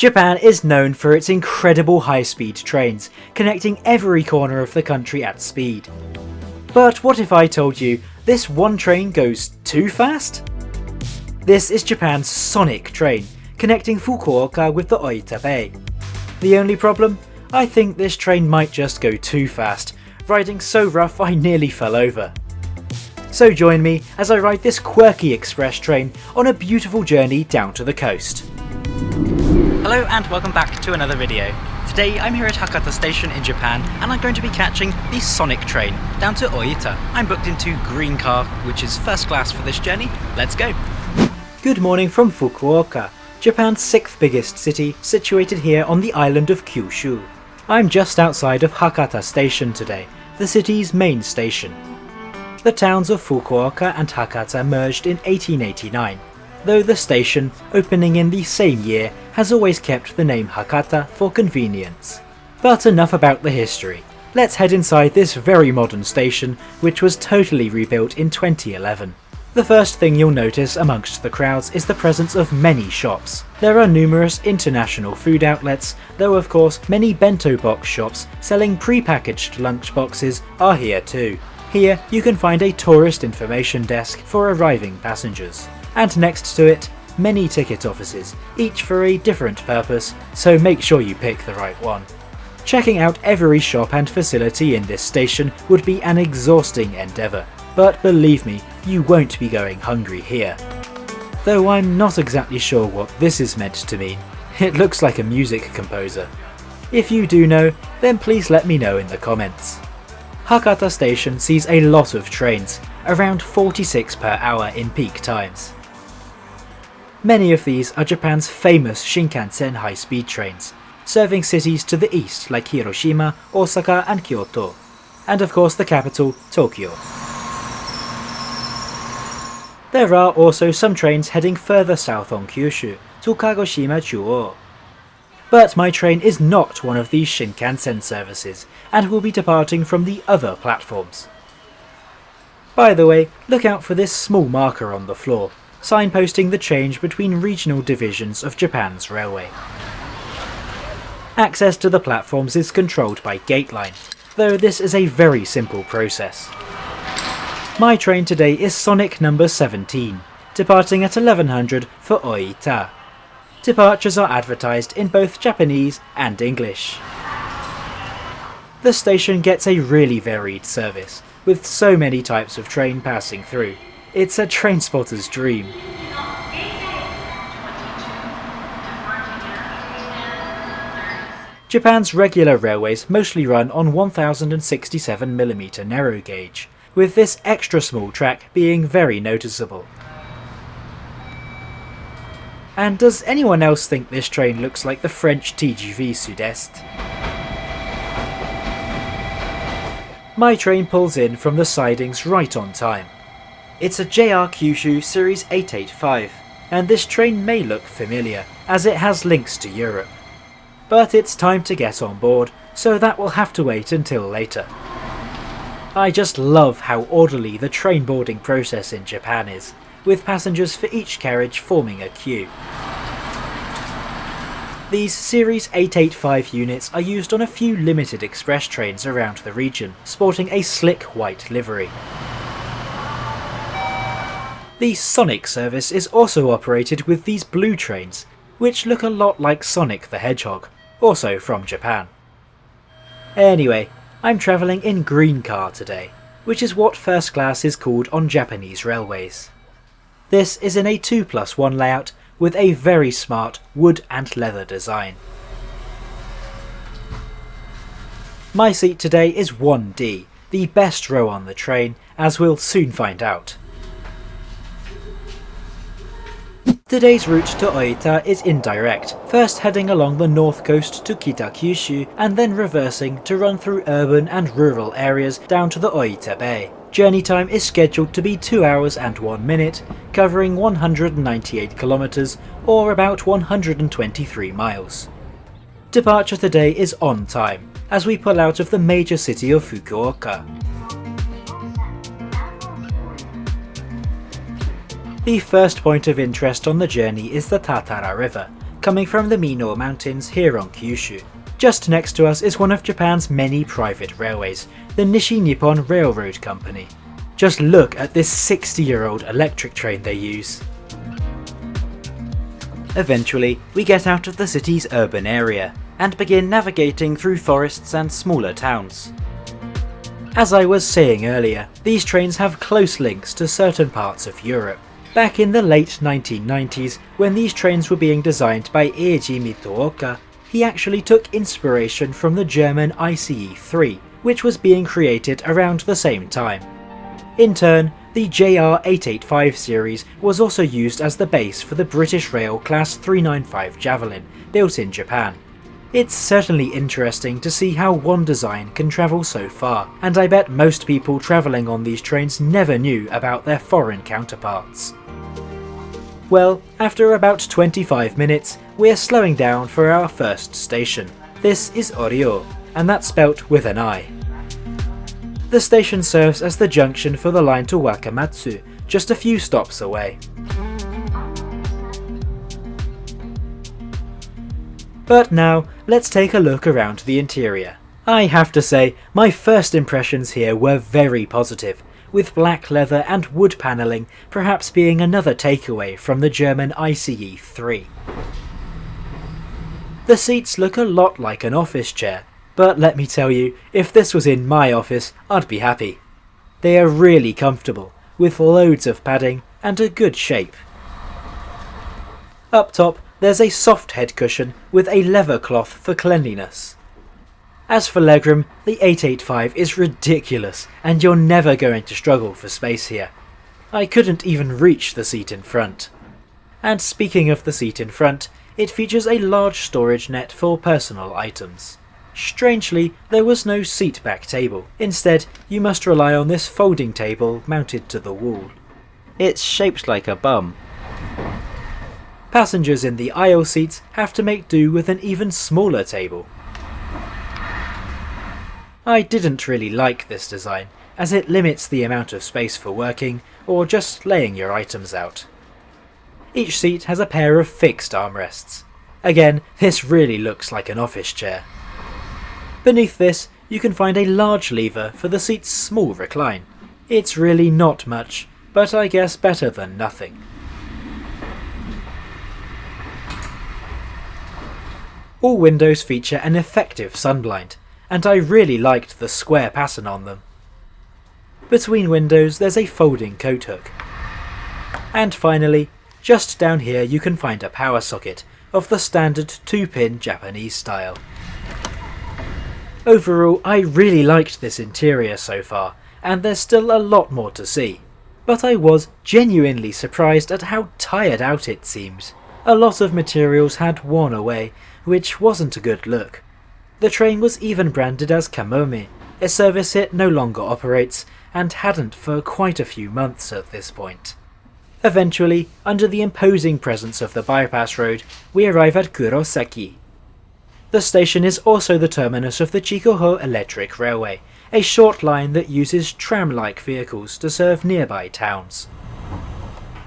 Japan is known for its incredible high-speed trains, connecting every corner of the country at speed. But what if I told you this one train goes too fast? This is Japan's Sonic train, connecting Fukuoka with the Ōita Bay. The only problem? I think this train might just go too fast, riding so rough I nearly fell over. So join me as I ride this quirky express train on a beautiful journey down to the coast. Hello and welcome back to another video. Today I'm here at Hakata Station in Japan and I'm going to be catching the Sonic train down to Ōita. I'm booked into green car, which is first class for this journey. Let's go! Good morning from Fukuoka, Japan's 6th biggest city, situated here on the island of Kyushu. I'm just outside of Hakata Station today, the city's main station. The towns of Fukuoka and Hakata merged in 1889. Though the station, opening in the same year, has always kept the name Hakata for convenience. But enough about the history. Let's head inside this very modern station, which was totally rebuilt in 2011. The first thing you'll notice amongst the crowds is the presence of many shops. There are numerous international food outlets, though of course many bento box shops selling pre-packaged lunch boxes are here too. Here you can find a tourist information desk for arriving passengers. And next to it, many ticket offices, each for a different purpose, so make sure you pick the right one. Checking out every shop and facility in this station would be an exhausting endeavour, but believe me, you won't be going hungry here. Though I'm not exactly sure what this is meant to mean. It looks like a music composer. If you do know, then please let me know in the comments. Hakata Station sees a lot of trains, around 46 per hour in peak times. Many of these are Japan's famous Shinkansen high-speed trains, serving cities to the east like Hiroshima, Osaka and Kyoto, and of course the capital, Tokyo. There are also some trains heading further south on Kyushu, to Kagoshima Chuo. But my train is not one of these Shinkansen services, and will be departing from the other platforms. By the way, look out for this small marker on the floor, signposting the change between regional divisions of Japan's railway. Access to the platforms is controlled by gateline, though this is a very simple process. My train today is Sonic number 17, departing at 1100 for Ōita. Departures are advertised in both Japanese and English. The station gets a really varied service, with so many types of train passing through. It's a train spotter's dream. Japan's regular railways mostly run on 1067mm narrow gauge, with this extra small track being very noticeable. And does anyone else think this train looks like the French TGV Sud-Est? My train pulls in from the sidings right on time. It's a JR Kyushu Series 885, and this train may look familiar, as it has links to Europe. But it's time to get on board, so that will have to wait until later. I just love how orderly the train boarding process in Japan is, with passengers for each carriage forming a queue. These Series 885 units are used on a few limited express trains around the region, sporting a slick white livery. The Sonic service is also operated with these blue trains, which look a lot like Sonic the Hedgehog, also from Japan. Anyway, I'm travelling in green car today, which is what first class is called on Japanese railways. This is in a 2+1 layout with a very smart wood and leather design. My seat today is 1D, the best row on the train, as we'll soon find out. Today's route to Ōita is indirect, first heading along the north coast to Kita Kyushu and then reversing to run through urban and rural areas down to the Ōita Bay. Journey time is scheduled to be 2 hours and 1 minute, covering 198 kilometers or about 123 miles. Departure today is on time, as we pull out of the major city of Fukuoka. The first point of interest on the journey is the Tatara River, coming from the Mino Mountains here on Kyushu. Just next to us is one of Japan's many private railways, the Nishi Nippon Railroad Company. Just look at this 60-year-old electric train they use. Eventually, we get out of the city's urban area and begin navigating through forests and smaller towns. As I was saying earlier, these trains have close links to certain parts of Europe. Back in the late 1990s, when these trains were being designed by Eiji Mitooka, he actually took inspiration from the German ICE-3, which was being created around the same time. In turn, the JR885 series was also used as the base for the British Rail Class 395 Javelin, built in Japan. It's certainly interesting to see how one design can travel so far, and I bet most people travelling on these trains never knew about their foreign counterparts. Well, after about 25 minutes, we're slowing down for our first station. This is Orio, and that's spelt with an I. The station serves as the junction for the line to Wakamatsu, just a few stops away. But now, let's take a look around the interior. I have to say, my first impressions here were very positive, with black leather and wood panelling perhaps being another takeaway from the German ICE-3. The seats look a lot like an office chair, but let me tell you, if this was in my office, I'd be happy. They are really comfortable, with loads of padding and a good shape. Up top, there's a soft head cushion with a leather cloth for cleanliness. As for legroom, the 885 is ridiculous, and you're never going to struggle for space here. I couldn't even reach the seat in front. And speaking of the seat in front, it features a large storage net for personal items. Strangely, there was no seat back table. Instead, you must rely on this folding table mounted to the wall. It's shaped like a bum. Passengers in the aisle seats have to make do with an even smaller table. I didn't really like this design, as it limits the amount of space for working or just laying your items out. Each seat has a pair of fixed armrests. Again, this really looks like an office chair. Beneath this, you can find a large lever for the seat's small recline. It's really not much, but I guess better than nothing. All windows feature an effective sunblind, and I really liked the square pattern on them. Between windows there's a folding coat hook. And finally, just down here you can find a power socket of the standard 2-pin Japanese style. Overall, I really liked this interior so far, and there's still a lot more to see. But I was genuinely surprised at how tired out it seems. A lot of materials had worn away, which wasn't a good look. The train was even branded as Kamome, a service it no longer operates, and hadn't for quite a few months at this point. Eventually, under the imposing presence of the bypass road, we arrive at Kurosaki. The station is also the terminus of the Chikuho Electric Railway, a short line that uses tram-like vehicles to serve nearby towns.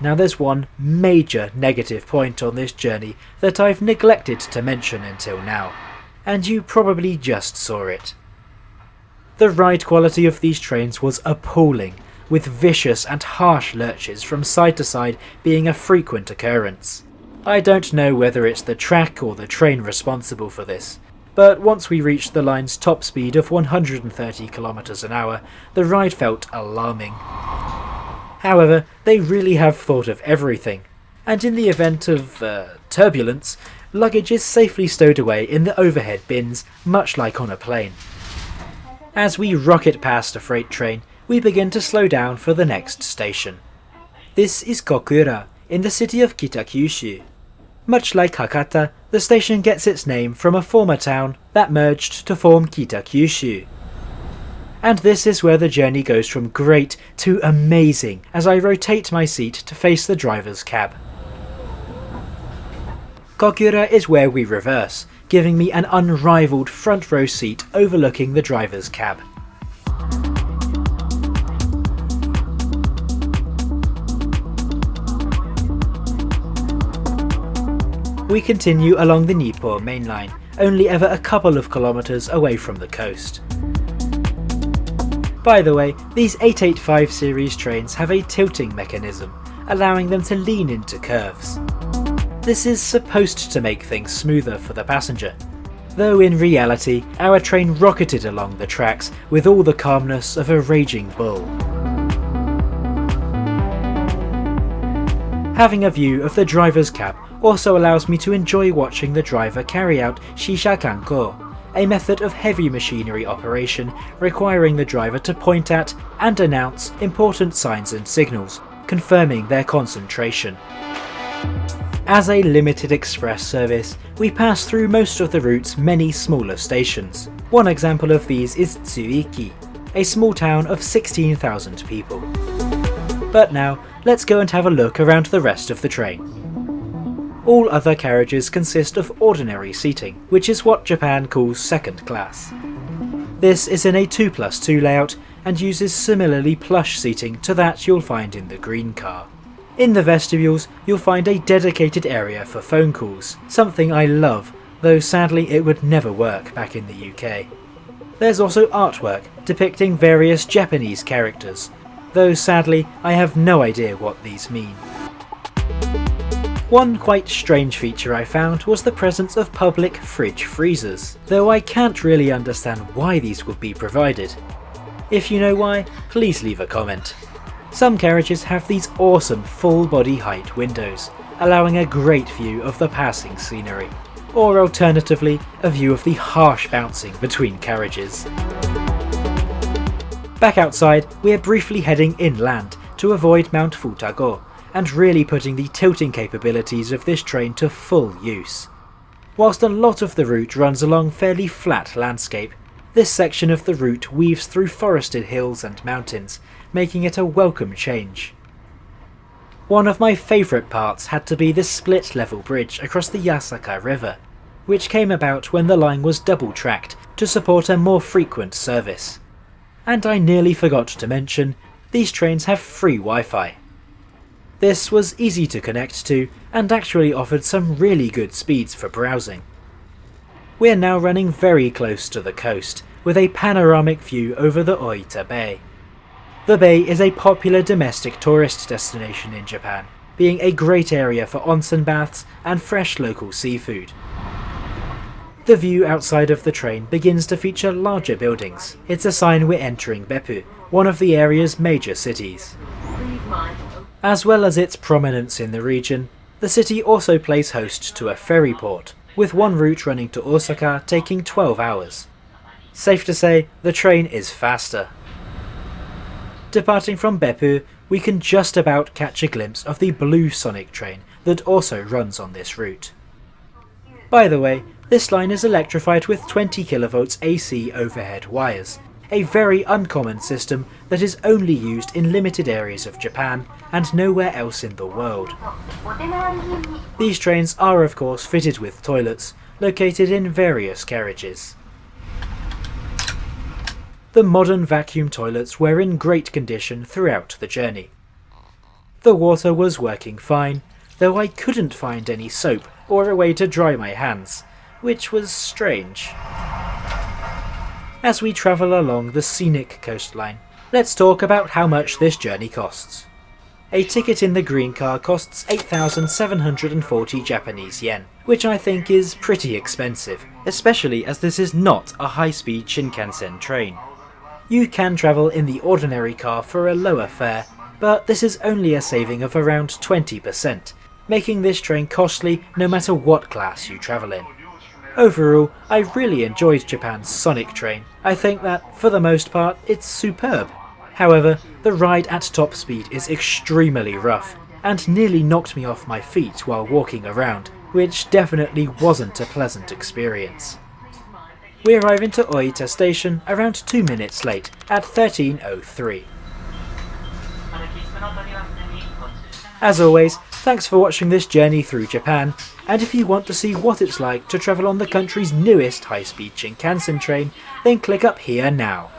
Now there's one major negative point on this journey that I've neglected to mention until now, and you probably just saw it. The ride quality of these trains was appalling, with vicious and harsh lurches from side to side being a frequent occurrence. I don't know whether it's the track or the train responsible for this, but once we reached the line's top speed of 130 km an hour, the ride felt alarming. However, they really have thought of everything, and in the event of turbulence, luggage is safely stowed away in the overhead bins, much like on a plane. As we rocket past a freight train, we begin to slow down for the next station. This is Kokura, in the city of Kyushu. Much like Hakata, the station gets its name from a former town that merged to form Kyushu. And this is where the journey goes from great to amazing as I rotate my seat to face the driver's cab. Kokura is where we reverse, giving me an unrivaled front row seat overlooking the driver's cab. we continue along the Nippon main line, only ever a couple of kilometers away from the coast. By the way, these 885 series trains have a tilting mechanism, allowing them to lean into curves. This is supposed to make things smoother for the passenger, though in reality our train rocketed along the tracks with all the calmness of a raging bull. Having a view of the driver's cab also allows me to enjoy watching the driver carry out shishakanko, a method of heavy machinery operation requiring the driver to point at and announce important signs and signals, confirming their concentration. As a limited express service, we pass through most of the route's many smaller stations. One example of these is Tsuiki, a small town of 16,000 people. But now, let's go and have a look around the rest of the train. All other carriages consist of ordinary seating, which is what Japan calls second class. This is in a 2+2 layout and uses similarly plush seating to that you'll find in the green car. In the vestibules, you'll find a dedicated area for phone calls, something I love, though sadly it would never work back in the UK. There's also artwork depicting various Japanese characters, though sadly I have no idea what these mean. One quite strange feature I found was the presence of public fridge freezers, though I can't really understand why these would be provided. If you know why, please leave a comment. Some carriages have these awesome full body height windows, allowing a great view of the passing scenery, or alternatively a view of the harsh bouncing between carriages. Back outside, we are briefly heading inland to avoid Mount Futago, and really putting the tilting capabilities of this train to full use. Whilst a lot of the route runs along fairly flat landscape, this section of the route weaves through forested hills and mountains, making it a welcome change. One of my favourite parts had to be the split level bridge across the Yasaka River, which came about when the line was double tracked to support a more frequent service. And I nearly forgot to mention, these trains have free Wi-Fi. This was easy to connect to and actually offered some really good speeds for browsing. We are now running very close to the coast, with a panoramic view over the Ōita Bay. The bay is a popular domestic tourist destination in Japan, being a great area for onsen baths and fresh local seafood. The view outside of the train begins to feature larger buildings. It's a sign we're entering Beppu, one of the area's major cities. As well as its prominence in the region, the city also plays host to a ferry port, with one route running to Osaka taking 12 hours. Safe to say, the train is faster. Departing from Beppu, we can just about catch a glimpse of the blue Sonic train that also runs on this route. By the way, this line is electrified with 20 kV AC overhead wires, a very uncommon system that is only used in limited areas of Japan and nowhere else in the world. These trains are of course fitted with toilets, located in various carriages. The modern vacuum toilets were in great condition throughout the journey. The water was working fine, though I couldn't find any soap or a way to dry my hands, which was strange. As we travel along the scenic coastline, let's talk about how much this journey costs. A ticket in the green car costs 8,740 Japanese yen, which I think is pretty expensive, especially as this is not a high-speed Shinkansen train. You can travel in the ordinary car for a lower fare, but this is only a saving of around 20%, making this train costly no matter what class you travel in. Overall, I really enjoyed Japan's Sonic train. I think that, for the most part, it's superb. However, the ride at top speed is extremely rough, and nearly knocked me off my feet while walking around, which definitely wasn't a pleasant experience. We arrive into Ōita Station around 2 minutes late, at 13:03. As always, thanks for watching this journey through Japan, and if you want to see what it's like to travel on the country's newest high-speed Shinkansen train, then click up here now.